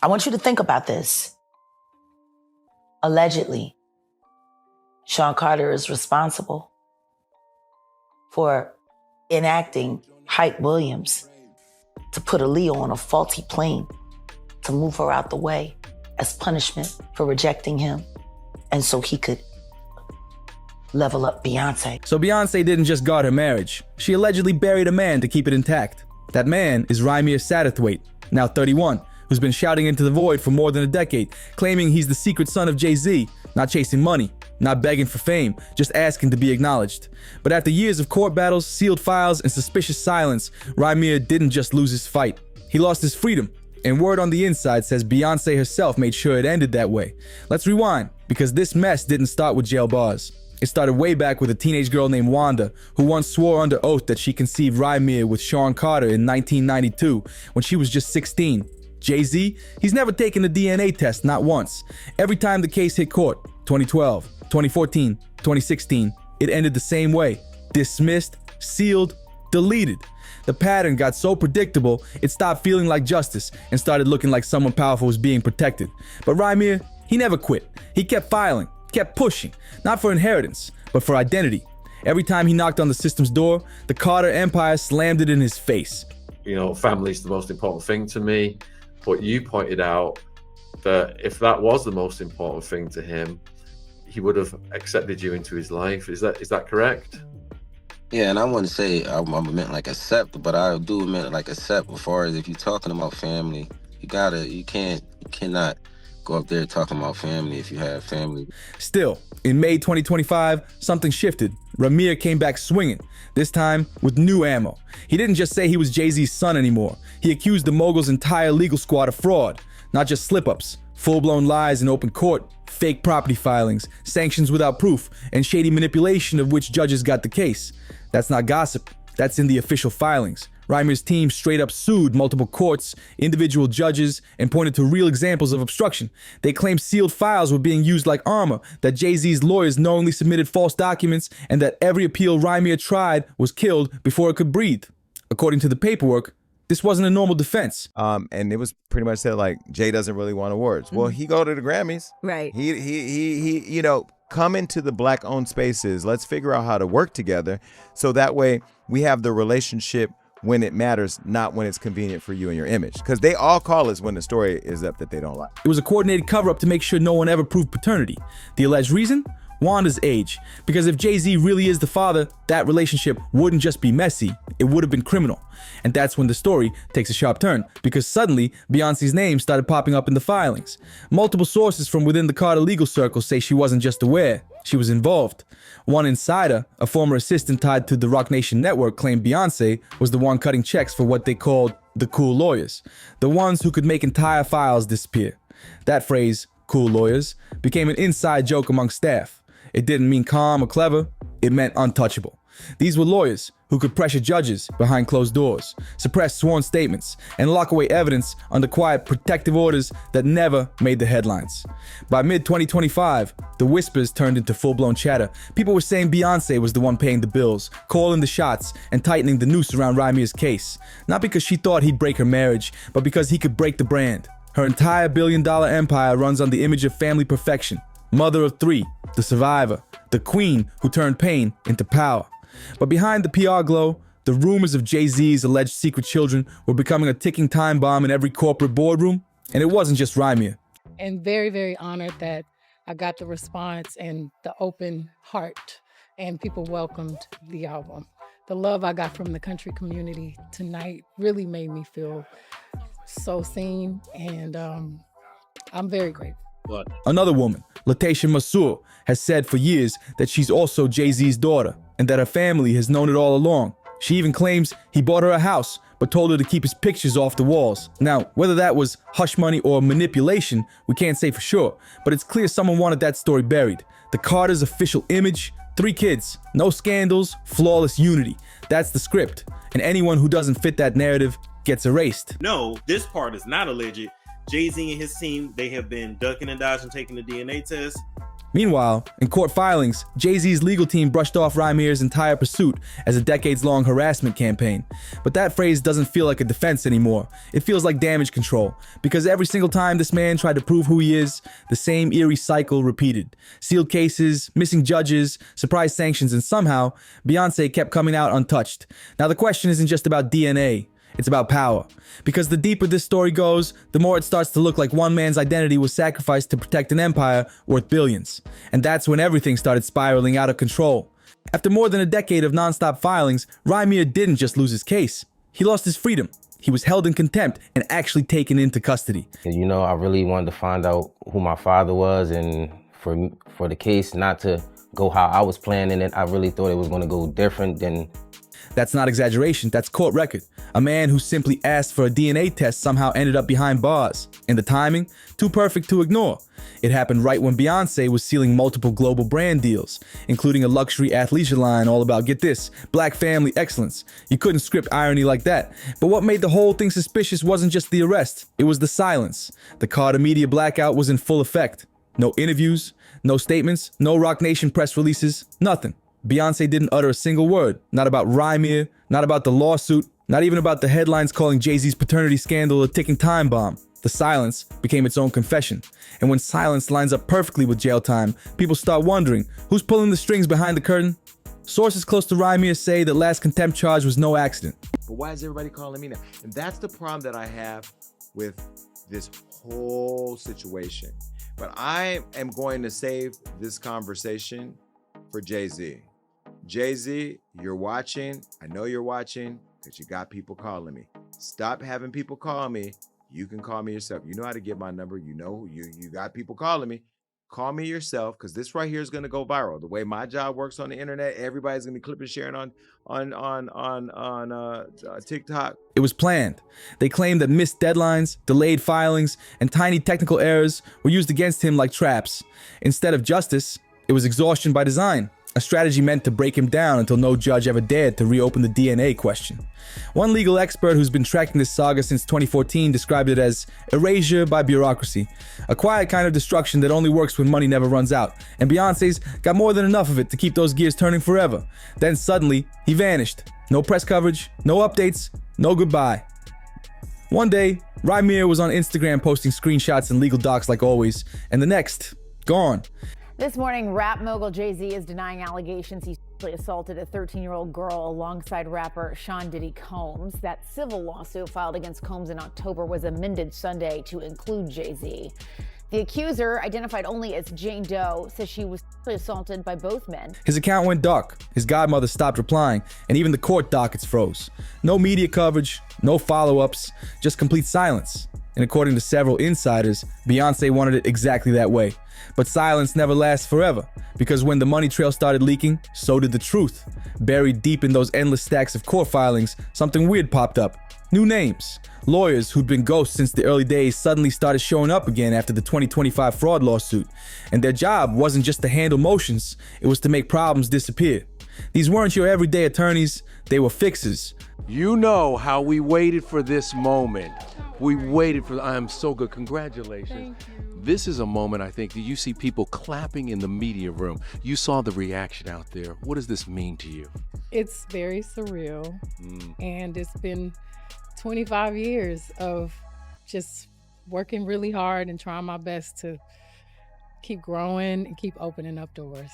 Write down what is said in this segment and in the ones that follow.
I want you to think about this. Allegedly, Sean Carter is responsible for enacting Hype Williams to put Aaliyah on a faulty plane to move her out the way as punishment for rejecting him, and so he could level up Beyoncé. So Beyoncé didn't just guard her marriage. She allegedly buried a man to keep it intact. That man is Rymir Satterthwaite, now 31, who's been shouting into the void for more than a decade, claiming he's the secret son of Jay-Z, not chasing money, not begging for fame, just asking to be acknowledged. But after years of court battles, sealed files, and suspicious silence, Rymir didn't just lose his fight. He lost his freedom. And word on the inside says Beyoncé herself made sure it ended that way. Let's rewind, because this mess didn't start with jail bars. It started way back with a teenage girl named Wanda, who once swore under oath that she conceived Rymir with Sean Carter in 1992, when she was just 16. Jay-Z, he's never taken a DNA test, not once. Every time the case hit court, 2012, 2014, 2016, it ended the same way. Dismissed, sealed, deleted. The pattern got so predictable, it stopped feeling like justice and started looking like someone powerful was being protected. But Rymir, he never quit. He kept filing, kept pushing, not for inheritance, but for identity. Every time he knocked on the system's door, the Carter empire slammed it in his face. You know, family's the most important thing to me, but you pointed out that if that was the most important thing to him, he would have accepted you into his life. Is that correct? Yeah, and I wouldn't say I meant like accept, but I do meant like accept as far as if you're talking about family, you cannot go up there talking about family if you have family. Still, in May 2025, something shifted. Rymir came back swinging, this time with new ammo. He didn't just say he was Jay-Z's son anymore. He accused the mogul's entire legal squad of fraud, not just slip-ups, full-blown lies in open court, fake property filings, sanctions without proof, and shady manipulation of which judges got the case. That's not gossip. That's in the official filings. Rymir's team straight up sued multiple courts, individual judges, and pointed to real examples of obstruction. They claimed sealed files were being used like armor, that Jay-Z's lawyers knowingly submitted false documents, and that every appeal Rymir tried was killed before it could breathe. According to the paperwork, this wasn't a normal defense. And it was pretty much said like, Jay doesn't really want awards. Well, he go to the Grammys. Right. He you know, come into the Black-owned spaces. Let's figure out how to work together so that way we have the relationship when it matters, not when it's convenient for you and your image. Because they all call us when the story is up that they don't like. It was a coordinated cover-up to make sure no one ever proved paternity. The alleged reason? Wanda's age. Because if Jay-Z really is the father, that relationship wouldn't just be messy, it would have been criminal. And that's when the story takes a sharp turn, because suddenly Beyoncé's name started popping up in the filings. Multiple sources from within the Carter legal circle say she wasn't just aware, she was involved. One insider, a former assistant tied to the Roc Nation network, claimed Beyoncé was the one cutting checks for what they called the cool lawyers, the ones who could make entire files disappear. That phrase, cool lawyers, became an inside joke among staff. It didn't mean calm or clever, it meant untouchable. These were lawyers who could pressure judges behind closed doors, suppress sworn statements, and lock away evidence under quiet protective orders that never made the headlines. By mid-2025, the whispers turned into full-blown chatter. People were saying Beyoncé was the one paying the bills, calling the shots, and tightening the noose around Rymir's case. Not because she thought he'd break her marriage, but because he could break the brand. Her entire billion-dollar empire runs on the image of family perfection. Mother of three, the survivor, the queen who turned pain into power. But behind the PR glow, the rumors of Jay-Z's alleged secret children were becoming a ticking time bomb in every corporate boardroom. And it wasn't just Rymir. And very, very honored that I got the response and the open heart, and people welcomed the album. The love I got from the country community tonight really made me feel so seen, and I'm very grateful. Another woman, Latasha Massour, has said for years that she's also Jay-Z's daughter and that her family has known it all along. She even claims he bought her a house but told her to keep his pictures off the walls. Now, whether that was hush money or manipulation, we can't say for sure, but it's clear someone wanted that story buried. The Carters' official image, 3 kids, no scandals, flawless unity. That's the script, and anyone who doesn't fit that narrative gets erased. No, this part is not alleged. Jay-Z and his team, they have been ducking and dodging taking the DNA test. Meanwhile, in court filings, Jay-Z's legal team brushed off Rymir's entire pursuit as a decades-long harassment campaign. But that phrase doesn't feel like a defense anymore. It feels like damage control, because every single time this man tried to prove who he is, the same eerie cycle repeated. Sealed cases, missing judges, surprise sanctions, and somehow, Beyoncé kept coming out untouched. Now the question isn't just about DNA. It's about power. Because the deeper this story goes, the more it starts to look like one man's identity was sacrificed to protect an empire worth billions. And that's when everything started spiraling out of control. After more than a decade of non-stop filings, Rymir didn't just lose his case. He lost his freedom. He was held in contempt and actually taken into custody. You know, I really wanted to find out who my father was, and for the case not to go how I was planning it, I really thought it was going to go different than... That's not exaggeration, that's court record. A man who simply asked for a DNA test somehow ended up behind bars. And the timing? Too perfect to ignore. It happened right when Beyoncé was sealing multiple global brand deals, including a luxury athleisure line all about, get this, black family excellence. You couldn't script irony like that. But what made the whole thing suspicious wasn't just the arrest, it was the silence. The Carter media blackout was in full effect. No interviews, no statements, no Roc Nation press releases, nothing. Beyoncé didn't utter a single word, not about Rymir, not about the lawsuit, not even about the headlines calling Jay-Z's paternity scandal a ticking time bomb. The silence became its own confession. And when silence lines up perfectly with jail time, people start wondering, who's pulling the strings behind the curtain? Sources close to Rymir say that last contempt charge was no accident. But why is everybody calling me now? And that's the problem that I have with this whole situation. But I am going to save this conversation for Jay-Z. Jay-Z, you're watching. I know you're watching because you got people calling me. Stop having people call me. You can call me yourself. You know how to get my number. You know you got people calling me. Call me yourself, because this right here is going to go viral. The way my job works on the internet, everybody's going to be clipping, sharing on TikTok. It was planned. They claimed that missed deadlines, delayed filings, and tiny technical errors were used against him like traps. Instead of justice, it was exhaustion by design. A strategy meant to break him down until no judge ever dared to reopen the DNA question. One legal expert who's been tracking this saga since 2014 described it as erasure by bureaucracy, a quiet kind of destruction that only works when money never runs out, and Beyoncé's got more than enough of it to keep those gears turning forever. Then suddenly, he vanished. No press coverage, no updates, no goodbye. One day, Rymir was on Instagram posting screenshots and legal docs like always, and the next, gone. This morning, rap mogul Jay-Z is denying allegations he sexually assaulted a 13-year-old girl alongside rapper Sean Diddy Combs. That civil lawsuit filed against Combs in October was amended Sunday to include Jay-Z. The accuser, identified only as Jane Doe, says she was sexually assaulted by both men. His account went dark, his godmother stopped replying, and even the court dockets froze. No media coverage, no follow-ups, just complete silence. And according to several insiders, Beyoncé wanted it exactly that way. But silence never lasts forever, because when the money trail started leaking, so did the truth. Buried deep in those endless stacks of court filings, something weird popped up. New names. Lawyers who'd been ghosts since the early days suddenly started showing up again after the 2025 fraud lawsuit. And their job wasn't just to handle motions, it was to make problems disappear. These weren't your everyday attorneys, they were fixers. You know how we waited for this moment. We waited for, I am so good, congratulations. This is a moment, I think, that you see people clapping in the media room. You saw the reaction out there. What does this mean to you? It's very surreal, and it's been 25 years of just working really hard and trying my best to keep growing and keep opening up doors.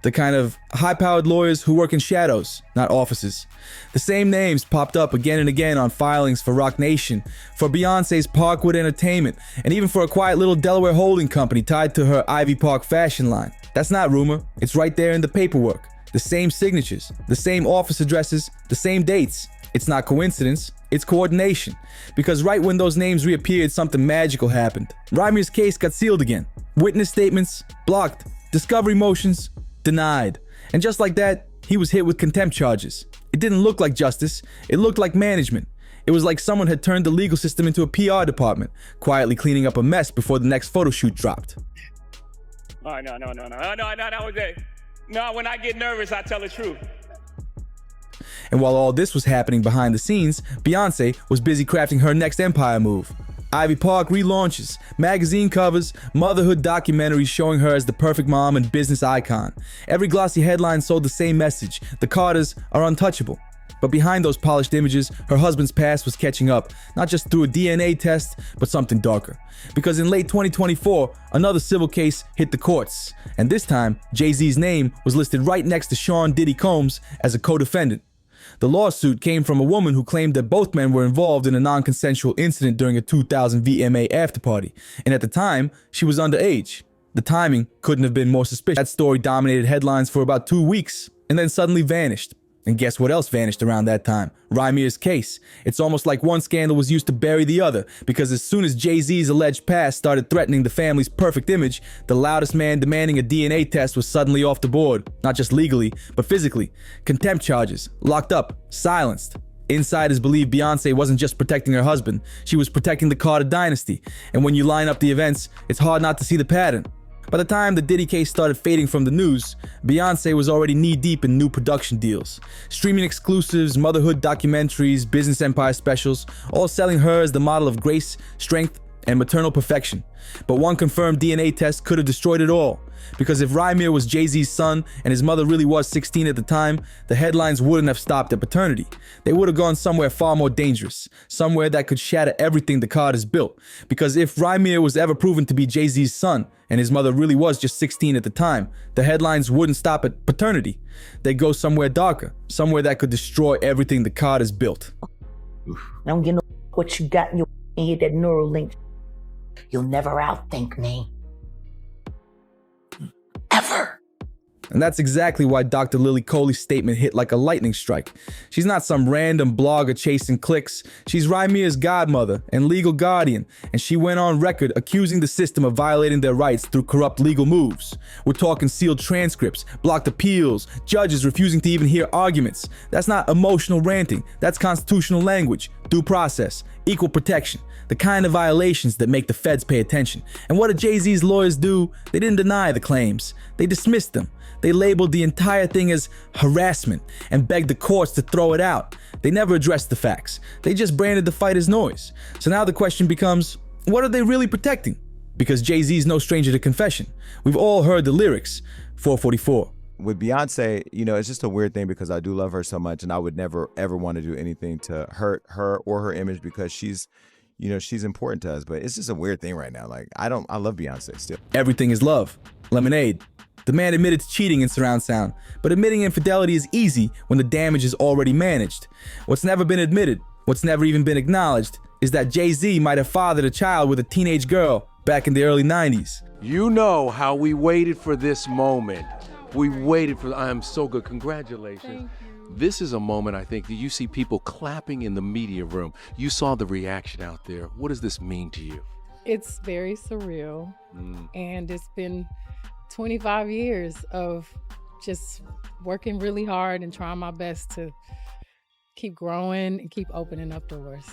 The kind of high-powered lawyers who work in shadows, not offices. The same names popped up again and again on filings for Roc Nation, for Beyoncé's Parkwood Entertainment, and even for a quiet little Delaware holding company tied to her Ivy Park fashion line. That's not rumor, it's right there in the paperwork. The same signatures, the same office addresses, the same dates. It's not coincidence, it's coordination. Because right when those names reappeared, something magical happened. Rymir's case got sealed again. Witness statements, blocked. Discovery motions, denied. And just like that, he was hit with contempt charges. It didn't look like justice, it looked like management. It was like someone had turned the legal system into a PR department, quietly cleaning up a mess before the next photo shoot dropped. Oh, no, that was it. No, when I get nervous, I tell the truth. And while all this was happening behind the scenes, Beyoncé was busy crafting her next empire move. Ivy Park relaunches, magazine covers, motherhood documentaries showing her as the perfect mom and business icon. Every glossy headline sold the same message: the Carters are untouchable. But behind those polished images, her husband's past was catching up, not just through a DNA test, but something darker. Because in late 2024, another civil case hit the courts, and this time, Jay-Z's name was listed right next to Sean Diddy Combs as a co-defendant. The lawsuit came from a woman who claimed that both men were involved in a non-consensual incident during a 2000 VMA afterparty, and at the time, she was underage. The timing couldn't have been more suspicious. That story dominated headlines for about 2 weeks, and then suddenly vanished. And guess what else vanished around that time? Rymir's case. It's almost like one scandal was used to bury the other, because as soon as Jay-Z's alleged past started threatening the family's perfect image, the loudest man demanding a DNA test was suddenly off the board, not just legally, but physically. Contempt charges, locked up, silenced. Insiders believe Beyoncé wasn't just protecting her husband, she was protecting the Carter dynasty. And when you line up the events, it's hard not to see the pattern. By the time the Diddy case started fading from the news, Beyoncé was already knee-deep in new production deals. Streaming exclusives, motherhood documentaries, business empire specials, all selling her as the model of grace, strength, and maternal perfection. But one confirmed DNA test could have destroyed it all. Because if Rymir was Jay-Z's son and his mother really was 16 at the time, the headlines wouldn't have stopped at paternity. They would have gone somewhere far more dangerous, somewhere that could shatter everything the Carters built. Because if Rymir was ever proven to be Jay-Z's son and his mother really was just 16 at the time, the headlines wouldn't stop at paternity. They'd go somewhere darker, somewhere that could destroy everything the Carters built. I don't get no what you got in your head, that neural link. You'll never outthink me. Ever. And that's exactly why Dr. Lily Coley's statement hit like a lightning strike. She's not some random blogger chasing clicks. She's Rymir's godmother and legal guardian, and she went on record accusing the system of violating their rights through corrupt legal moves. We're talking sealed transcripts, blocked appeals, judges refusing to even hear arguments. That's not emotional ranting, that's constitutional language, due process, equal protection, the kind of violations that make the feds pay attention. And what did Jay-Z's lawyers do? They didn't deny the claims, they dismissed them. They labeled the entire thing as harassment and begged the courts to throw it out. They never addressed the facts. They just branded the fight as noise. So now the question becomes, what are they really protecting? Because Jay-Z's no stranger to confession. We've all heard the lyrics, 444. With Beyonce, you know, it's just a weird thing because I do love her so much and I would never, ever want to do anything to hurt her or her image because she's, you know, she's important to us. But it's just a weird thing right now. Like, I love Beyonce still. Everything is love. Lemonade. The man admitted to cheating in surround sound, but admitting infidelity is easy when the damage is already managed. What's never been admitted, what's never even been acknowledged, is that Jay-Z might have fathered a child with a teenage girl back in the early 90s. You know how we waited for this moment. We waited for, I am so good, congratulations. This is a moment, I think, that you see people clapping in the media room. You saw the reaction out there. What does this mean to you? It's very surreal, and it's been 25 years of just working really hard and trying my best to keep growing and keep opening up doors.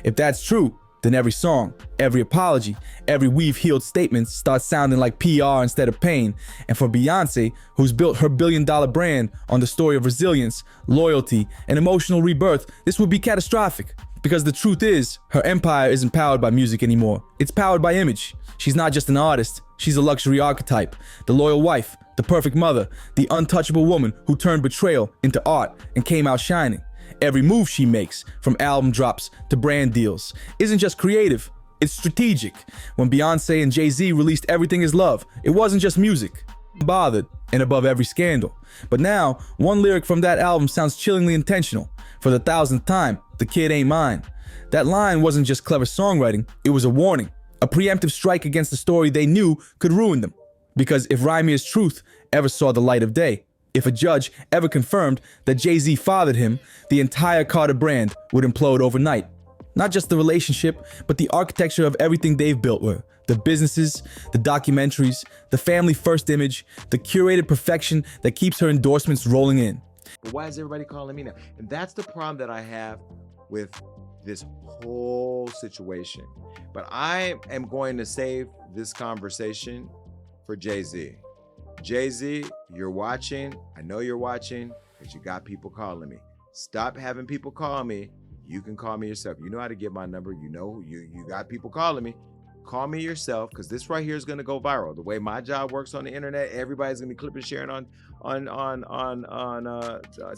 If that's true, then every song, every apology, every we've healed statement starts sounding like PR instead of pain. And for Beyonce, who's built her billion-dollar brand on the story of resilience, loyalty, and emotional rebirth, this would be catastrophic. Because the truth is, her empire isn't powered by music anymore. It's powered by image. She's not just an artist, she's a luxury archetype, the loyal wife, the perfect mother, the untouchable woman who turned betrayal into art and came out shining. Every move she makes, from album drops to brand deals, isn't just creative, it's strategic. When Beyoncé and Jay-Z released Everything Is Love, it wasn't just music. Bothered and above every scandal. But now, one lyric from that album sounds chillingly intentional. For the 1000th time, the kid ain't mine. That line wasn't just clever songwriting, it was a warning. A preemptive strike against the story they knew could ruin them. Because if Rymir's truth ever saw the light of day, if a judge ever confirmed that Jay-Z fathered him, the entire Carter brand would implode overnight. Not just the relationship, but the architecture of everything they've built were. The businesses, the documentaries, the family first image, the curated perfection that keeps her endorsements rolling in. Why is everybody calling me now? And that's the problem that I have with this whole situation. But I am going to save this conversation for Jay-Z. Jay-Z, you're watching. I know you're watching because you got people calling me. Stop having people call me. You can call me yourself. You know how to get my number. You know, you got people calling me. Call me yourself, because this right here is going to go viral. The way my job works on the internet, everybody's going to be clipping, sharing on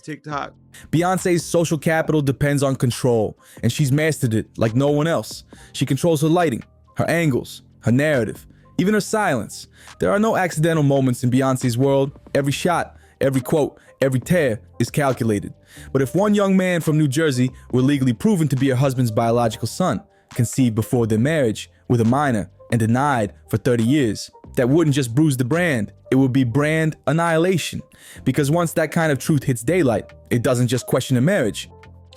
TikTok. Beyonce's social capital depends on control, and she's mastered it like no one else. She controls her lighting, her angles, her narrative, even her silence. There are no accidental moments in Beyonce's world. Every shot, every quote, every tear is calculated. But if one young man from New Jersey were legally proven to be her husband's biological son, conceived before their marriage with a minor and denied for 30 years, that wouldn't just bruise the brand, it would be brand annihilation. Because once that kind of truth hits daylight, it doesn't just question a marriage.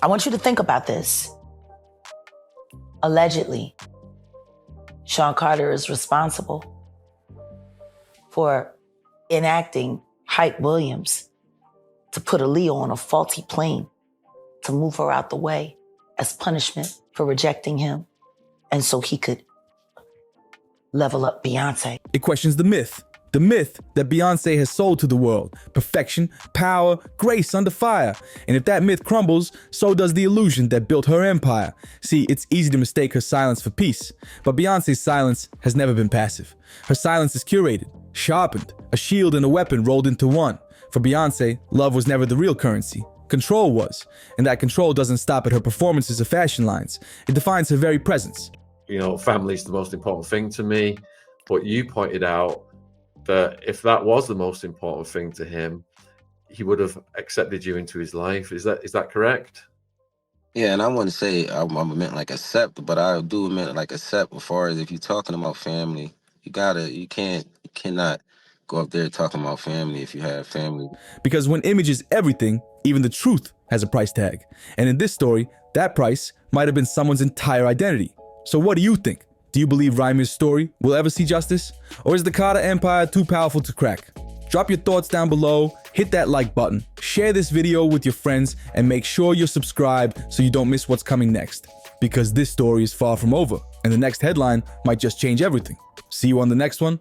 I want you to think about this. Allegedly, Sean Carter is responsible for enacting Hype Williams to put Aaliyah on a faulty plane to move her out the way as punishment for rejecting him, and so he could level up Beyonce. It questions the myth that Beyonce has sold to the world: perfection, power, grace under fire. And if that myth crumbles, so does the illusion that built her empire. See, it's easy to mistake her silence for peace, but Beyonce's silence has never been passive. Her silence is curated, sharpened, a shield and a weapon rolled into one. For Beyonce, love was never the real currency. Control was, and that control doesn't stop at her performances or fashion lines. It defines her very presence. You know, family's the most important thing to me, but you pointed out that if that was the most important thing to him, he would have accepted you into his life. Is that correct? Yeah, and I wouldn't say I meant like accept, but I do meant like accept as far as if you're talking about family, you cannot go up there talking about family if you have family. Because when image is everything, even the truth has a price tag. And in this story, that price might have been someone's entire identity. So what do you think? Do you believe Rymir's story will ever see justice? Or is the Carter Empire too powerful to crack? Drop your thoughts down below, hit that like button, share this video with your friends, and make sure you're subscribed so you don't miss what's coming next. Because this story is far from over, and the next headline might just change everything. See you on the next one.